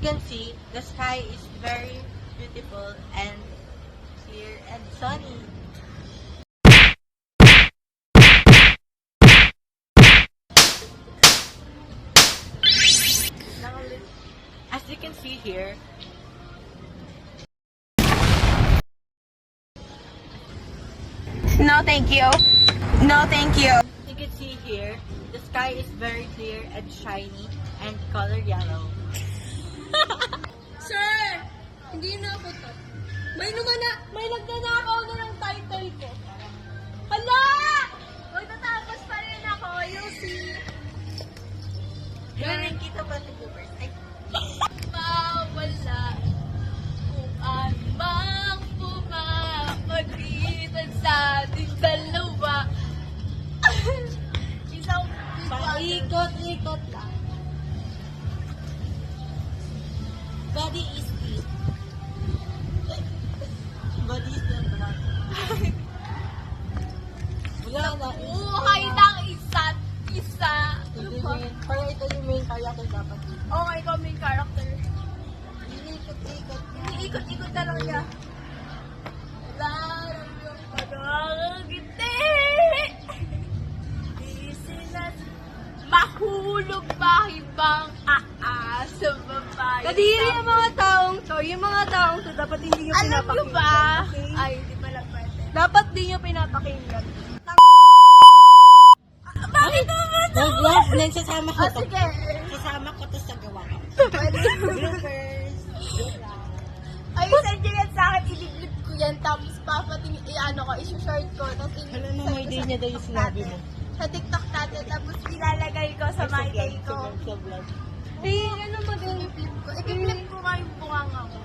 can see, the sky is very beautiful and clear and sunny. As you can see here, No, thank you. No, thank you. you can see here, the sky is very clear and shiny and color yellow. Sir, hindi na ako to. May nagnanakaw na ng title ko. Hala! Magtatapos pa rin ako. You'll see. Ganun kita ba si Coopers? Ay, Mawala kung ano bang pumapagritan sa ating dalawa. Isang paikot-ikot lang. Body is deep. Body is not black. Wala na. buhay ng isa't isa. Para ito yung main character dapat. Okay, ikaw main character. Iikot-ikot. Iikot-ikot na lang niya. Larang yung pagkakagiti. Di sila mahulog pa ibang sa babae. Kadiri yung mga taong to, dapat hindi nyo Alam nyo pinapakinggan. ba? Okay? Ay, hindi pala pwede. Dapat di nyo pinapakinggan. Bakit naman? Wag, nagsasama ko to. Sige. Sasama ko to sa gawa ko. Pwede. Bloopers. Ay, send nyo yan sa akin. Ililip ko yan. Tapos papating, i-ano ko, isi-short ko. Tapos Alam mo, may day niya daw yung sinabi mo. sa TikTok natin. Tapos ilalagay ko sa my day ko. Sa vlog. Di, ano maging... I-flip ko. I-flip ko nga yung bunganga ko.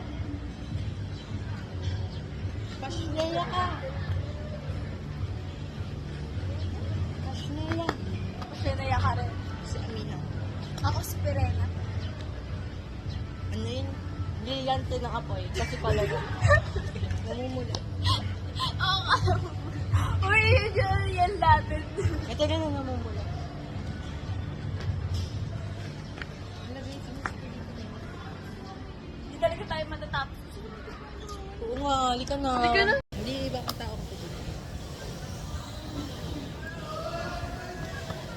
Pasnaya ka. Pasnaya. Pinaya ka rin. Si Amina. Ako si Pirena. Ano yun? Brillante ng apoy. Kasi palaga. Namumula. Oo, alam mo. Uy, yan natin. Ito na lang namumula. Hindi talaga tayo matatapos. Oo nga, halika na. Halika na. Hindi iba ka tao ko.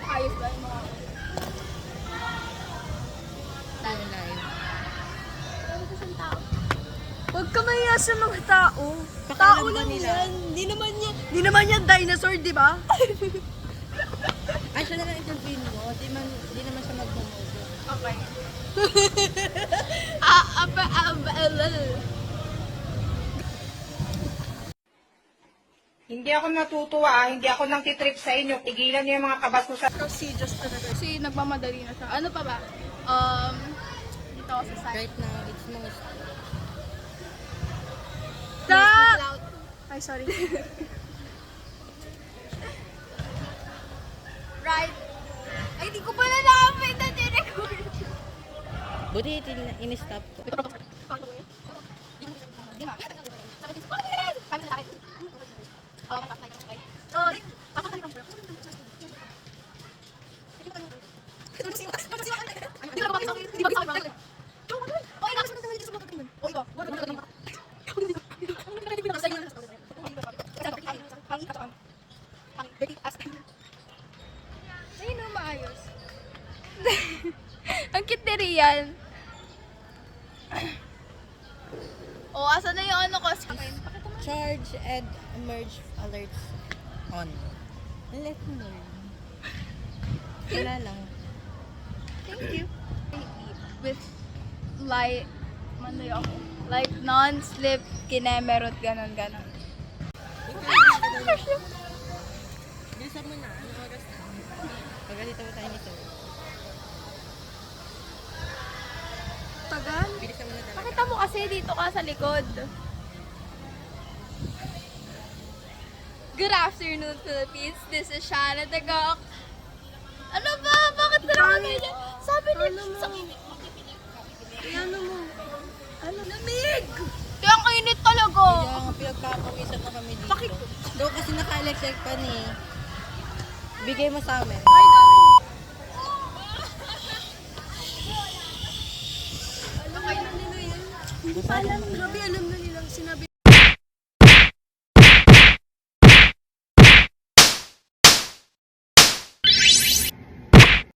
Ayos ba yung mga... Tayo na yun. Ano ko siyang tao? Huwag ka mahiya sa mga tao. Tao Pakalam ba lang nila? yan. Di naman yan dinosaur, di ba? Ay, siya na lang intervene mo. Di naman siya magmamodo. Okay. Hindi ako natutuwa, hindi ako nang titrip sa inyo. Tigilan niyo yung mga kabasusan. Procedures talaga. Kasi nagmamadali na siya. Ano pa ba? Dito ako sa side. Right now, it's most... Stop! Ay, sorry. Right. Ay, di ko pala na-upload na din-record. Buti in-stop ko. Ayun na, maayos. Ang cute ni Rian. O, asa na yung ano ko? Pakita mo. Charge and emerge alerts on. Let me learn. Wala lang. Thank you. With light, manoy ako. Like non-slip, kinemerot, ganon-ganon. Bilisan mo na. Anong oras na? Pagalitan mo tayo nito. Tagal? Bilisan mo na talaga. Pakita mo kasi dito ka sa likod. Good afternoon, Philippines. This is Shana Dagok. Ano ba? Bakit na naman ganyan? Sabi niya, sa init. Ano mo? Ano? Lamig! Kaya ang init talaga. Kaya nga pinagpapawisan na kami dito. Doon kasi naka-electric pan eh. Bigay mo sa amin. Ano kaya Hindi pa alam. Grabe, alam na nilang sinabi